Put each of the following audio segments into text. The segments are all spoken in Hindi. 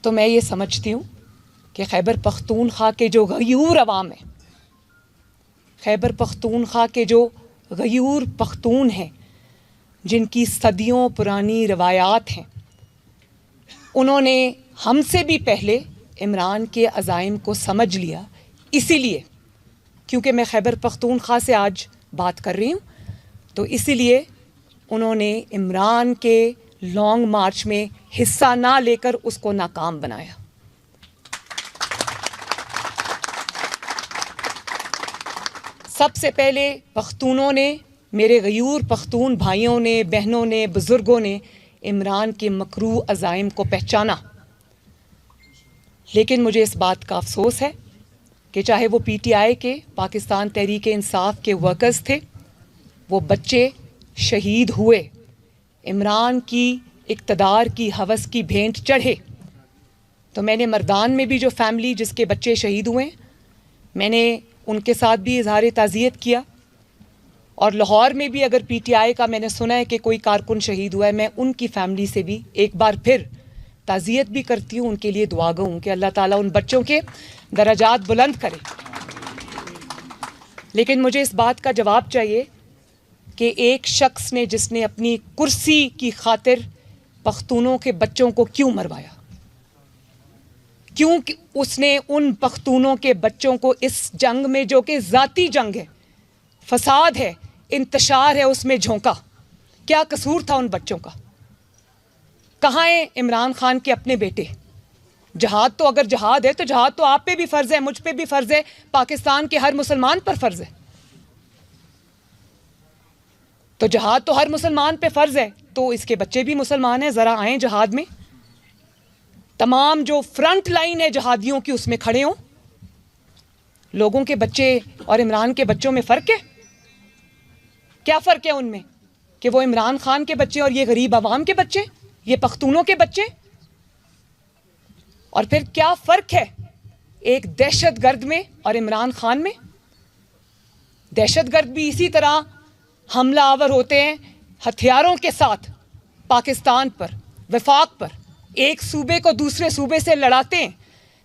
तो मैं ये समझती हूँ कि खैबर पख्तूनख्वा के जो गयूर अवाम है, खैबर पख्तूनख्वा के जो गयूर पख्तून हैं, जिनकी सदियों पुरानी रवायात हैं, उन्होंने हमसे भी पहले इमरान के अज़ाइम को समझ लिया। इसीलिए क्योंकि मैं खैबर पख्तूनख्वा से आज बात कर रही हूँ, तो इसीलिए उन्होंने इमरान के लॉन्ग मार्च में हिस्सा ना लेकर उसको नाकाम बनाया। सबसे पहले पख्तूनों ने, मेरे गयूर पख्तून भाइयों ने, बहनों ने, बुज़ुर्गों ने इमरान के मकरू अज़ाइम को पहचाना। लेकिन मुझे इस बात का अफसोस है कि चाहे वो PTI के, पाकिस्तान तहरीक इंसाफ के वर्कर्स थे, वो बच्चे शहीद हुए, इमरान की इक़्तिदार की हवस की भेंट चढ़े। तो मैंने मर्दान में भी जो फैमिली जिसके बच्चे शहीद हुए, मैंने उनके साथ भी इज़हार ताज़ियत किया। और लाहौर में भी अगर PTI का मैंने सुना है कि कोई कारकुन शहीद हुआ है, मैं उनकी फैमिली से भी एक बार फिर ताज़ियत भी करती हूँ, उनके लिए दुआ गो हूँ कि अल्लाह ताला उन बच्चों के दराजात बुलंद करे। लेकिन मुझे इस बात का जवाब चाहिए कि एक शख्स ने, जिसने अपनी कुर्सी की खातिर पख्तूनों के बच्चों को क्यों मरवाया, क्यों उसने उन पख्तूनों के बच्चों को इस जंग में, जो कि ज़ाती जंग है, फसाद है, इंतशार है, उसमें झोंका? क्या कसूर था उन बच्चों का? कहाँ है इमरान खान के अपने बेटे? जहाद तो, अगर जहाद है तो जहाद तो आप पे भी फ़र्ज़ है, मुझ पे भी फ़र्ज़ है, पाकिस्तान के हर मुसलमान पर फ़र्ज़ है। तो जहाद तो हर मुसलमान पे फ़र्ज़ है, तो इसके बच्चे भी मुसलमान हैं, ज़रा आएँ जहाद में, तमाम जो फ्रंट लाइन है जहादियों की उसमें खड़े हों। लोगों के बच्चे और इमरान के बच्चों में फ़र्क है? क्या फ़र्क है उनमें कि वो इमरान खान के बच्चे और ये गरीब आवाम के बच्चे, ये पख्तूनों के बच्चे? और फिर क्या फ़र्क है एक दहशतगर्द में और इमरान खान में? दहशतगर्द भी इसी तरह हमला आवर होते हैं हथियारों के साथ पाकिस्तान पर, वफाक पर, एक सूबे को दूसरे सूबे से लड़ाते हैं।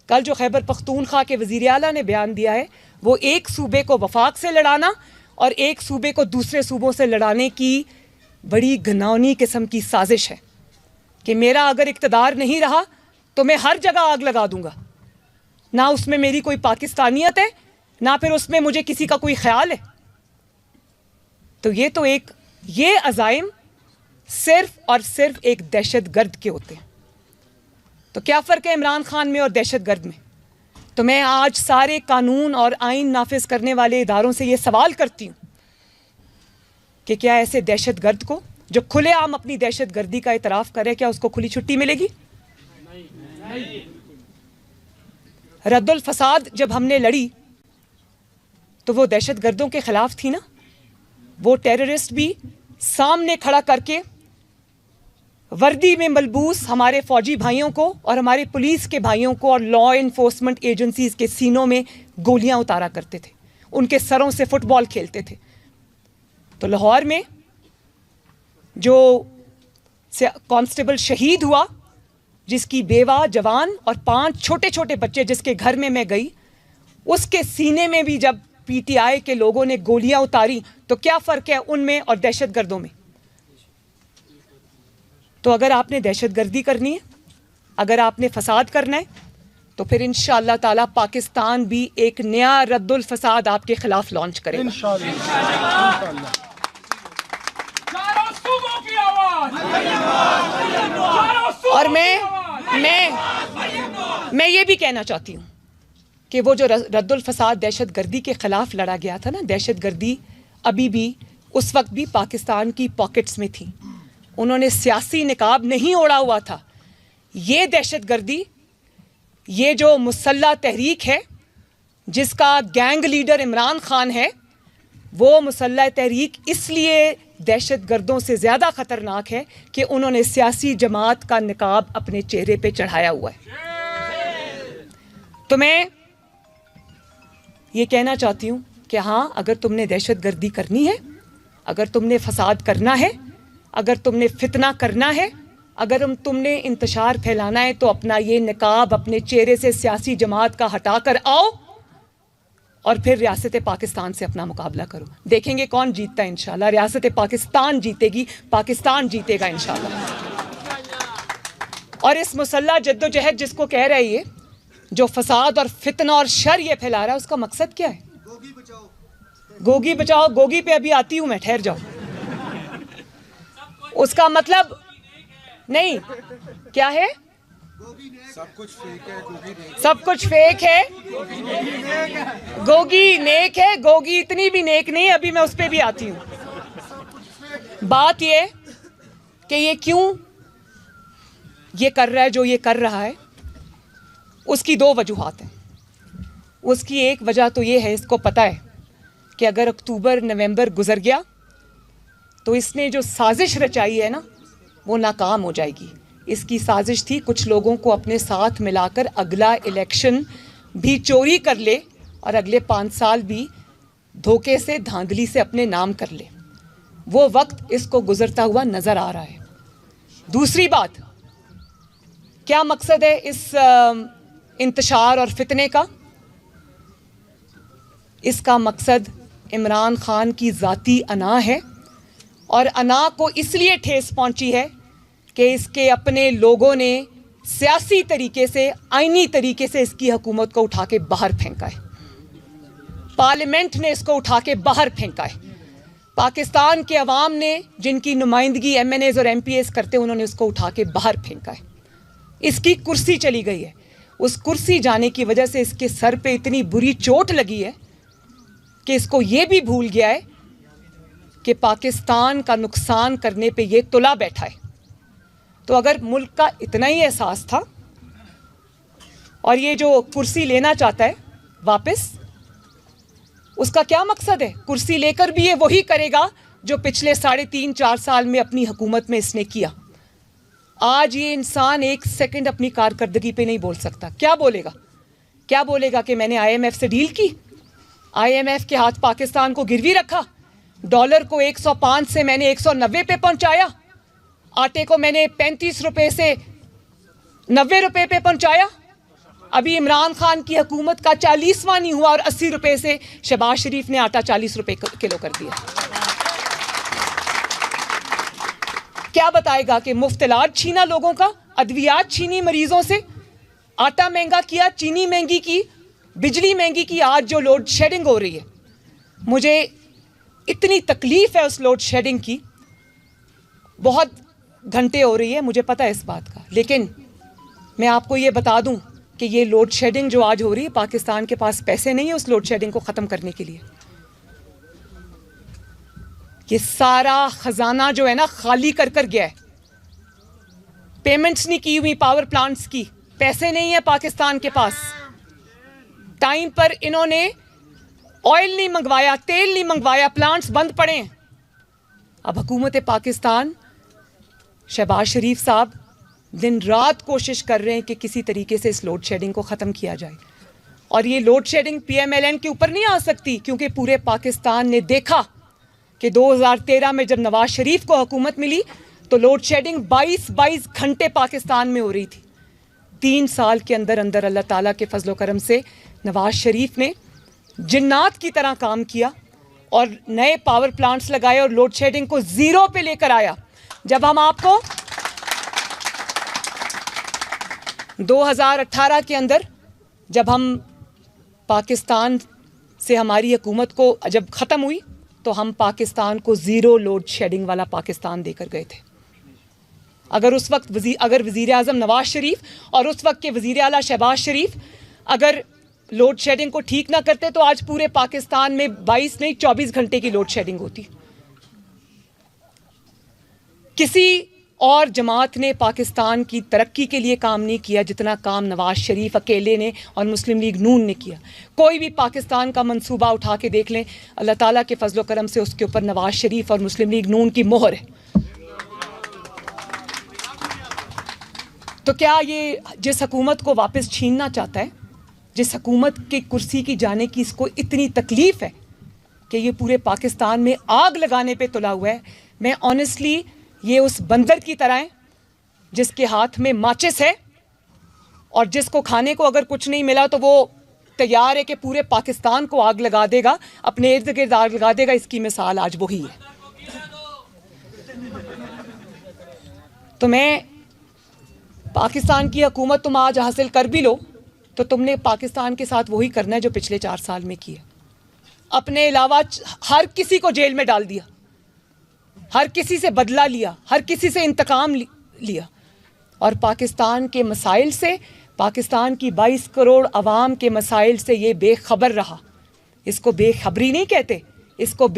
कल जो खैबर पख्तूनख्वा के वज़ीर आला ने बयान दिया है, वो एक सूबे को वफाक से लड़ाना और एक सूबे को दूसरे सूबों से लड़ाने की बड़ी घिनौनी किस्म की साजिश है कि मेरा अगर इक़्तिदार नहीं रहा तो मैं हर जगह आग लगा दूंगा। ना उसमें मेरी कोई पाकिस्तानियत है, ना फिर उसमें मुझे किसी का कोई ख्याल है। तो ये अज़ाइम सिर्फ और सिर्फ एक दहशतगर्द के होते हैं। तो क्या फ़र्क है इमरान खान में और दहशतगर्द में? तो मैं आज सारे कानून और आइन नाफिज करने वाले इदारों से ये सवाल करती हूँ कि क्या ऐसे दहशतगर्द को, जो खुलेआम अपनी दहशतगर्दी का इतराफ़ करे, क्या उसको खुली छुट्टी मिलेगी? रद्दुल फसाद जब हमने लड़ी तो वो दहशतगर्दों के ख़िलाफ़ थी ना। वो टेररिस्ट भी सामने खड़ा करके वर्दी में मलबूस हमारे फ़ौजी भाइयों को और हमारे पुलिस के भाइयों को और लॉ इन्फोर्समेंट एजेंसीज़ के सीनों में गोलियां उतारा करते थे, उनके सरों से फुटबॉल खेलते थे। तो लाहौर में जो कांस्टेबल शहीद हुआ, जिसकी बेवा, जवान और 5 छोटे छोटे बच्चे जिसके घर में मैं गई, उसके सीने में भी जब PTI के लोगों ने गोलियां उतारी, तो क्या फ़र्क है उनमें और दहशतगर्दों में? तो अगर आपने दहशतगर्दी करनी है, अगर आपने फसाद करना है, तो फिर इंशाअल्लाह ताला पाकिस्तान भी एक नया रद्दुल फसाद आपके खिलाफ लॉन्च करेगा। इंशाअल्लाह। और मैं ये भी कहना चाहती हूँ कि वो जो रद्दुल फसाद दहशतगर्दी के ख़िलाफ़ लड़ा गया था ना, दहशतगर्दी अभी भी उस वक्त भी पाकिस्तान की पॉकेट्स में थी। उन्होंने सियासी निकाब नहीं ओढ़ा हुआ था। ये दहशतगर्दी, ये जो मुसल्लह तहरीक है जिसका गैंग लीडर इमरान खान है, वो मुसल्लह तहरीक इसलिए दहशतगर्दों से ज़्यादा ख़तरनाक है कि उन्होंने सियासी जमात का निकाब अपने चेहरे पे चढ़ाया हुआ है। तो मैं ये कहना चाहती हूँ कि हाँ, अगर तुमने दहशतगर्दी करनी है, अगर तुमने फसाद करना है, अगर तुमने फितना करना है, अगर तुमने इंतशार फैलाना है तो अपना ये निकाब अपने चेहरे से सियासी जमात का हटा कर आओ और फिर रियासत पाकिस्तान से अपना मुकाबला करो। देखेंगे कौन जीतता है इंशाल्लाह। रियासत पाकिस्तान जीतेगी, पाकिस्तान जीतेगा इंशाल्लाह। और इस मुसल्ला जद्दोजहद जिसको कह रहे ये, जो फसाद और फितना और शर ये फैला रहा है, उसका मकसद क्या है? गोगी बचाओ, गोगी पे अभी आती हूं मैं, ठहर जाओ। उसका मतलब नहीं, क्या है? सब कुछ फेक है, गोगी नेक। सब कुछ फेक है, गोगी नेक है। गोगी इतनी भी नेक नहीं, अभी मैं उस पर भी आती हूं। बात ये कि ये क्यों ये कर रहा है जो ये कर रहा है, उसकी दो वजूहात हैं। उसकी एक वजह तो ये है, इसको पता है कि अगर अक्टूबर नवंबर गुजर गया तो इसने जो साजिश रचाई है ना, वो नाकाम हो जाएगी। इसकी साजिश थी कुछ लोगों को अपने साथ मिलाकर अगला इलेक्शन भी चोरी कर ले और अगले 5 साल भी धोखे से, धांधली से अपने नाम कर ले। वो वक्त इसको गुजरता हुआ नजर आ रहा है। दूसरी बात, क्या मकसद है इस इंतशार और फितने का? इसका मकसद इमरान खान की ज़ाती अना है, और अना को इसलिए ठेस पहुंची है कि इसके अपने लोगों ने सियासी तरीके से, आईनी तरीके से इसकी हुकूमत को उठा के बाहर फेंका है। पार्लियामेंट ने इसको उठा के बाहर फेंका है। पाकिस्तान के अवाम ने, जिनकी नुमाइंदगी MNAs और MPAs करते हैं, उन्होंने उसको उठा के बाहर फेंका है। इसकी कुर्सी चली गई है। उस कुर्सी जाने की वजह से इसके सर पे इतनी बुरी चोट लगी है कि इसको ये भी भूल गया है कि पाकिस्तान का नुकसान करने पे ये तुला बैठा है। तो अगर मुल्क का इतना ही एहसास था और ये जो कुर्सी लेना चाहता है वापस, उसका क्या मकसद है? कुर्सी लेकर भी ये वही करेगा जो पिछले 3.5-4 साल में अपनी हुकूमत में इसने किया। आज ये इंसान एक सेकंड अपनी कारकर्दगी पे नहीं बोल सकता। क्या बोलेगा? क्या बोलेगा कि मैंने IMF से डील की, IMF के हाथ पाकिस्तान को गिरवी रखा, डॉलर को 105 से मैंने 190 पे पहुंचाया, आटे को मैंने 35 रुपए से 90 रुपए पे पहुंचाया। अभी इमरान खान की हुकूमत का 40वां नहीं हुआ और 80 रुपए से शहबाज शरीफ ने आटा 40 रुपए किलो कर दिया। क्या बताएगा कि मुफ्त इलाज छीना लोगों का, अद्वियात छीनी मरीजों से, आटा महंगा किया, चीनी महंगी की, बिजली महंगी की। आज जो लोड शेडिंग हो रही है, मुझे इतनी तकलीफ है उस लोड शेडिंग की, बहुत घंटे हो रही है, मुझे पता है इस बात का। लेकिन मैं आपको ये बता दूं कि ये लोड शेडिंग जो आज हो रही है, पाकिस्तान के पास पैसे नहीं है उस लोड शेडिंग को ख़त्म करने के लिए। ये सारा खजाना जो है ना, खाली कर कर गया है। पेमेंट्स नहीं की हुई पावर प्लांट्स की, पैसे नहीं है पाकिस्तान के पास। टाइम पर इन्होंने ऑयल नहीं मंगवाया, तेल नहीं मंगवाया, प्लांट्स बंद पड़े हैं। अब हुकूमत पाकिस्तान, शहबाज शरीफ साहब दिन रात कोशिश कर रहे हैं कि किसी तरीके से इस लोड शेडिंग को ख़त्म किया जाए। और ये लोड शेडिंग PMLN के ऊपर नहीं आ सकती, क्योंकि पूरे पाकिस्तान ने देखा कि 2013 में जब नवाज शरीफ को हुकूमत मिली तो लोड शेडिंग 22 घंटे पाकिस्तान में हो रही थी। 3 साल के अंदर अंदर अल्लाह ताला के फजलो करम से नवाज शरीफ ने जिन्नात की तरह काम किया और नए पावर प्लांट्स लगाए और लोड शेडिंग को 0 पे लेकर आया। जब हम आपको 2018 के अंदर, जब हम पाकिस्तान से हमारी हुकूमत को जब ख़त्म हुई, तो हम पाकिस्तान को 0 लोड शेडिंग वाला पाकिस्तान देकर गए थे। अगर उस वक्त वज़ीर आज़म नवाज शरीफ और उस वक्त के वज़ीर आला शहबाज शरीफ अगर लोड शेडिंग को ठीक ना करते, तो आज पूरे पाकिस्तान में 22 नहीं 24 घंटे की लोड शेडिंग होती। किसी और जमात ने पाकिस्तान की तरक्की के लिए काम नहीं किया जितना काम नवाज शरीफ अकेले ने और मुस्लिम लीग नून ने किया। कोई भी पाकिस्तान का मंसूबा उठा के देख लें, अल्लाह ताला के फजलो करम से उसके ऊपर नवाज शरीफ और मुस्लिम लीग नून की मोहर है। तो क्या ये जिस हुकूमत को वापस छीनना चाहता है, जिस हुकूमत की कुर्सी की जाने की इसको इतनी तकलीफ है कि ये पूरे पाकिस्तान में आग लगाने पे तुला हुआ है, मैं ऑनेस्टली ये उस बंदर की तरह है जिसके हाथ में माचिस है और जिसको खाने को अगर कुछ नहीं मिला तो वो तैयार है कि पूरे पाकिस्तान को आग लगा देगा, अपने इर्द गिर्द आग लगा देगा, इसकी मिसाल आज वही है। तो मैं पाकिस्तान की हुकूमत तुम आज हासिल कर भी लो तो तुमने पाकिस्तान के साथ वही करना है जो पिछले 4 साल में किया। अपने अलावा हर किसी को जेल में डाल दिया, हर किसी से बदला लिया, हर किसी से इंतकाम लिया और पाकिस्तान के मसाइल से, पाकिस्तान की 22 करोड़ अवाम के मसाइल से ये बेखबर रहा। इसको बेखबरी नहीं कहते, इसको